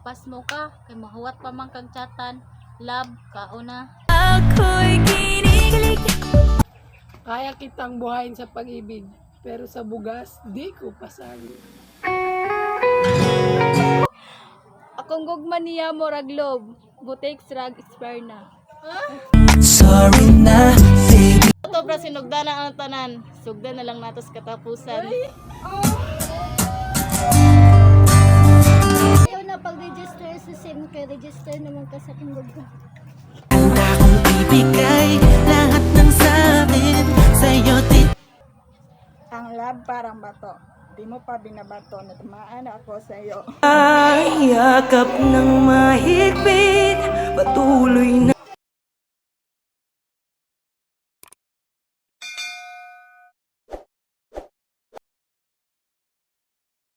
mapas mo ka kay mahuwat pa man kag chatan. Love kauna. Ako'y kinikilig. Kaya kitang buhayin sa pag-ibig, pero sa bugas, di ko pasali. Akong gugman niya mo raglob. Butik rag expire na. Sorry na, baby. Ito pra sinugdan na ang tanan. Sugdan na lang natos katapusan. Ayaw na pag-register sa SIM kay register naman ka sa kundog ka. Handa kong ibigay lahat ng samin sa'yo din. Ang love parang bato. Di mo pa binabato na tumaan ako sa iyo. Ay, yakap ng mahigpit, patuloy na